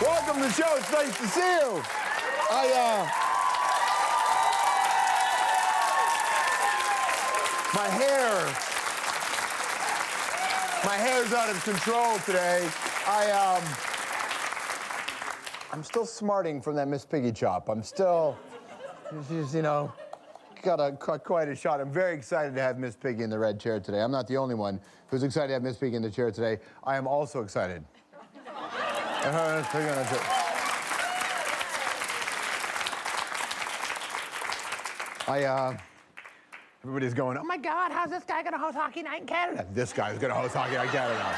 Welcome to the show. It's nice to see you. My hair's out of control today. I'm still smarting from that Miss Piggy chop. I'm still, she's, you know, got quite a shot. I'm very excited to have Miss Piggy in the red chair today. I'm not the only one who's excited to have Miss Piggy in the chair today. I am also excited. Everybody's going, oh my God, how's this guy gonna host Hockey Night in Canada? This guy's gonna host Hockey Night in Canada.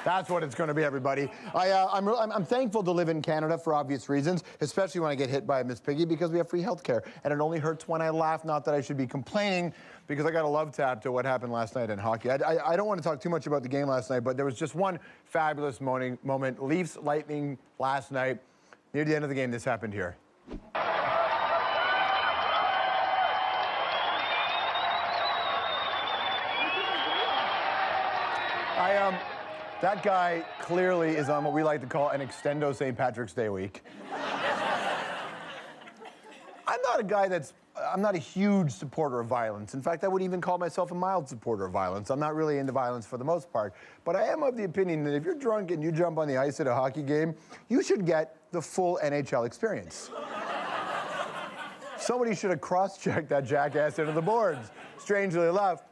That's what it's gonna be, everybody. I'm thankful to live in Canada for obvious reasons, especially when I get hit by Miss Piggy, because we have free healthcare, and it only hurts when I laugh. Not that I should be complaining, because I got a love tap to what happened last night in hockey. I don't want to talk too much about the game last night, but there was just one fabulous moment. Leafs Lightning last night. Near the end of the game, this happened here. That guy clearly is on what we like to call an extendo St. Patrick's Day week. I'm not a huge supporter of violence. In fact, I would even call myself a mild supporter of violence. I'm not really into violence for the most part. But I am of the opinion that if you're drunk and you jump on the ice at a hockey game, you should get the full NHL experience. Somebody should have cross-checked that jackass into the boards. Strangely enough,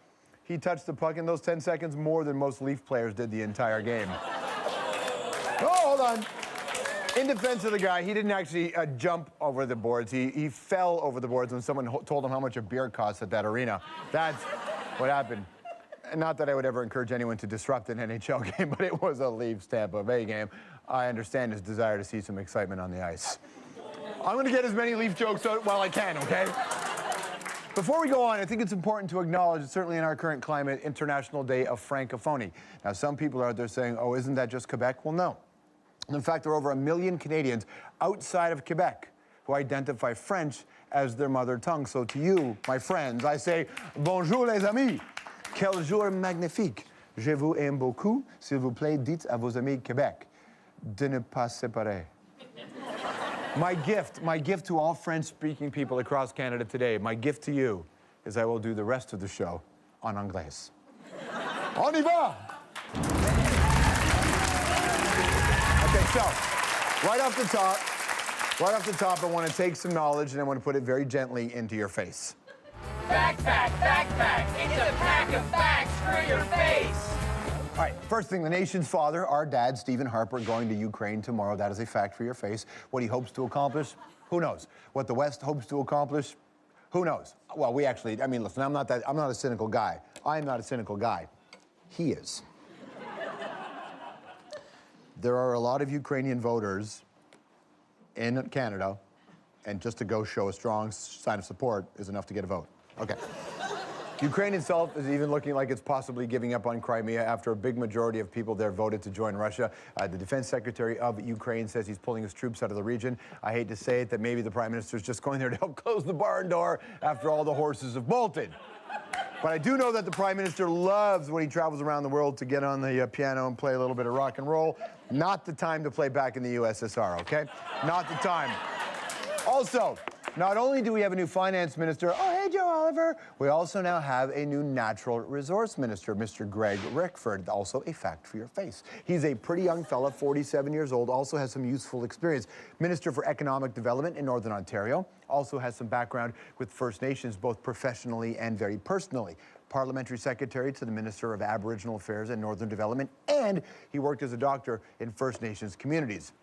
he touched the puck in those 10 seconds more than most Leaf players did the entire game. Oh, hold on. In defense of the guy, he didn't actually jump over the boards. He fell over the boards when someone told him how much a beer costs at that arena. That's what happened. And not that I would ever encourage anyone to disrupt an NHL game, but it was a Leafs-Tampa Bay game. I understand his desire to see some excitement on the ice. I'm going to get as many Leaf jokes out while I can, okay? Before we go on, I think it's important to acknowledge, certainly in our current climate, International Day of Francophonie. Now, some people are out there saying, oh, isn't that just Quebec? Well, no. In fact, there are over 1 million Canadians outside of Quebec who identify French as their mother tongue. So to you, my friends, I say, bonjour les amis. Quel jour magnifique. Je vous aime beaucoup. S'il vous plaît, dites à vos amis Québec de ne pas séparer. My gift to all French-speaking people across Canada today, my gift to you is I will do the rest of the show en anglais. On y va! Okay, so, right off the top, I want to take some knowledge and I want to put it very gently into your face. Fact. It's a pack of facts for your face. All right, first thing, the nation's father, our dad, Stephen Harper, going to Ukraine tomorrow. That is a fact for your face. What he hopes to accomplish, who knows? What the West hopes to accomplish, who knows? Well, listen, I'm not a cynical guy. I'm not a cynical guy. He is. There are a lot of Ukrainian voters in Canada, and just to go show a strong sign of support is enough to get a vote. Okay. Ukraine itself is even looking like it's possibly giving up on Crimea after a big majority of people there voted to join Russia. The defense secretary of Ukraine says he's pulling his troops out of the region. I hate to say it, that maybe the prime minister's just going there to help close the barn door after all the horses have bolted. But I do know that the prime minister loves when he travels around the world to get on the piano and play a little bit of rock and roll. Not the time to play back in the USSR, okay? Not the time. Also, not only do we have a new finance minister, oh, hey, Joe Oliver, we also now have a new natural resource minister, Mr. Greg Rickford, also a fact for your face. He's a pretty young fella, 47 years old, also has some useful experience. Minister for Economic Development in Northern Ontario, also has some background with First Nations, both professionally and very personally. Parliamentary Secretary to the Minister of Aboriginal Affairs and Northern Development, and he worked as a doctor in First Nations communities.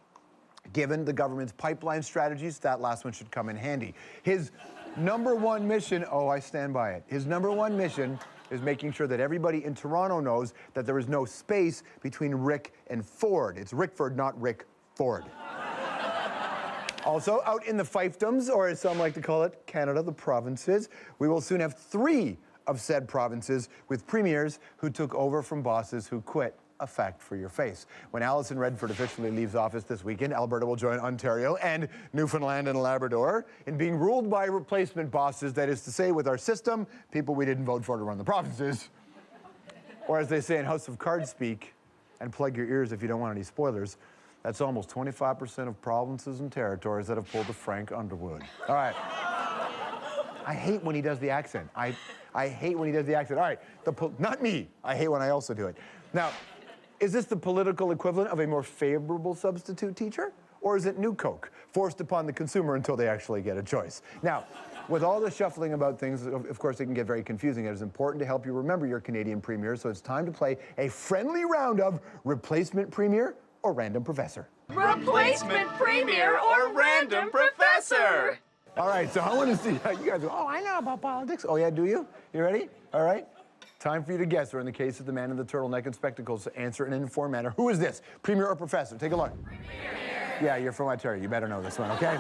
Given the government's pipeline strategies, that last one should come in handy. His number one mission, oh, I stand by it. His number one mission is making sure that everybody in Toronto knows that there is no space between Rick and Ford. It's Rickford, not Rick Ford. Also, out in the fiefdoms, or as some like to call it, Canada, the provinces, we will soon have 3 of said provinces with premiers who took over from bosses who quit. A fact for your face. When Alison Redford officially leaves office this weekend, Alberta will join Ontario and Newfoundland and Labrador in being ruled by replacement bosses, that is to say, with our system, people we didn't vote for to run the provinces. Or as they say in House of Cards speak, and plug your ears if you don't want any spoilers, That's almost 25% of provinces and territories that have pulled the Frank Underwood. All right. I hate when he does the accent. I hate when he does the accent. All right, not me. I hate when I also do it. Now, is this the political equivalent of a more favorable substitute teacher? Or is it New Coke, forced upon the consumer until they actually get a choice? Now, with all the shuffling about things, of course, it can get very confusing. It is important to help you remember your Canadian premier, so it's time to play a friendly round of Replacement Premier or Random Professor. Replacement Premier or Random Professor. All right, so I want to see how you guys go. Oh, I know about politics. Oh, yeah, do you? You ready? All right. Time for you to guess, or in the case of the man in the turtleneck and spectacles, to answer in an informed manner. Who is this? Premier or Professor? Take a look. Premier. Yeah, you're from Ontario. You better know this one, okay?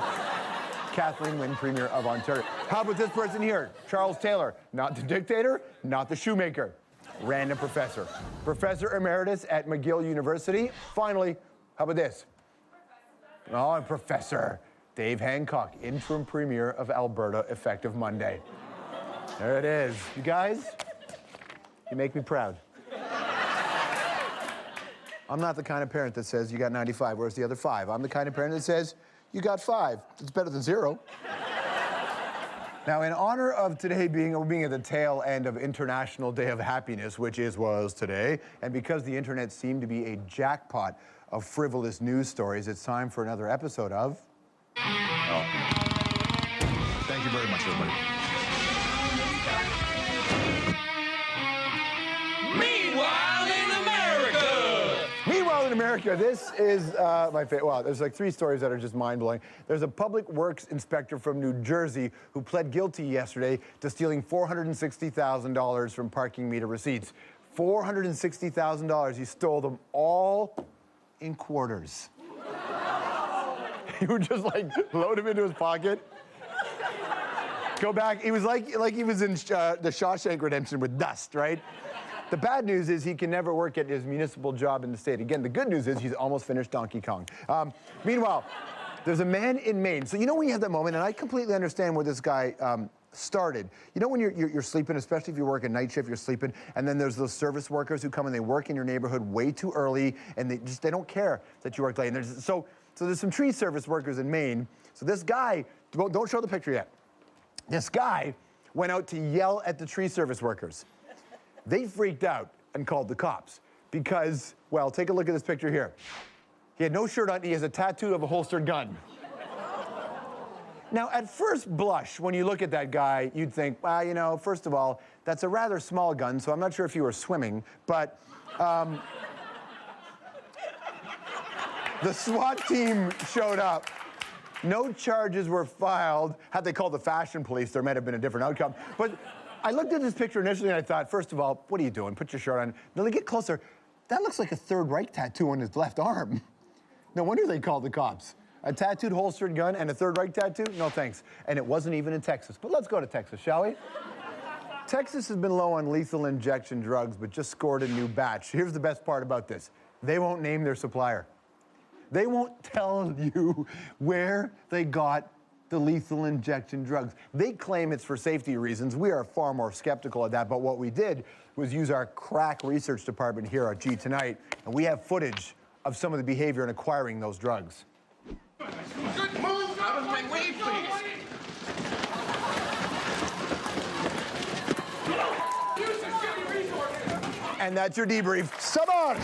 Kathleen Wynne, Premier of Ontario. How about this person here? Charles Taylor. Not the dictator, not the shoemaker. Random Professor. Professor Emeritus at McGill University. Finally, how about this? Oh, and Professor Dave Hancock, Interim Premier of Alberta, effective Monday. There it is. You guys, you make me proud. I'm not the kind of parent that says you got 95, where's the other 5? I'm the kind of parent that says you got 5. It's better than 0. Now, in honor of today being at the tail end of International Day of Happiness, which was today, and because the internet seemed to be a jackpot of frivolous news stories, it's time for another episode of... Oh. Thank you very much, everybody. Meanwhile in America, this is my favorite. Wow, there's like 3 stories that are just mind-blowing. There's a public works inspector from New Jersey who pled guilty yesterday to stealing $460,000 from parking meter receipts. $460,000. He stole them all in quarters. He would just like load them into his pocket, go back. He was like he was in the Shawshank Redemption with dust, right? The bad news is he can never work at his municipal job in the state. Again, the good news is he's almost finished Donkey Kong. Meanwhile, there's a man in Maine. So you know when you have that moment, and I completely understand where this guy started. You know when you're sleeping, especially if you work a night shift, you're sleeping, and then there's those service workers who come and they work in your neighborhood way too early, and they don't care that you work late. And so there's some tree service workers in Maine. So this guy, don't show the picture yet. This guy went out to yell at the tree service workers. They freaked out and called the cops because, well, take a look at this picture here. He had no shirt on, he has a tattoo of a holstered gun. Now, at first blush, when you look at that guy, you'd think, well, you know, first of all, that's a rather small gun, so I'm not sure if you were swimming, but the SWAT team showed up. No charges were filed. Had they called the fashion police, there might have been a different outcome. But I looked at this picture initially and I thought, first of all, what are you doing? Put your shirt on. Now they get closer. That looks like a Third Reich tattoo on his left arm. No wonder they called the cops. A tattooed holstered gun and a Third Reich tattoo? No thanks. And it wasn't even in Texas. But let's go to Texas, shall we? Texas has been low on lethal injection drugs, but just scored a new batch. Here's the best part about this. They won't name their supplier. They won't tell you where they got the lethal injection drugs. They claim it's for safety reasons. We are far more skeptical of that, but what we did was use our crack research department here at G Tonight, and we have footage of some of the behavior in acquiring those drugs. Good move! Out of my way, please! And that's your debrief. So much!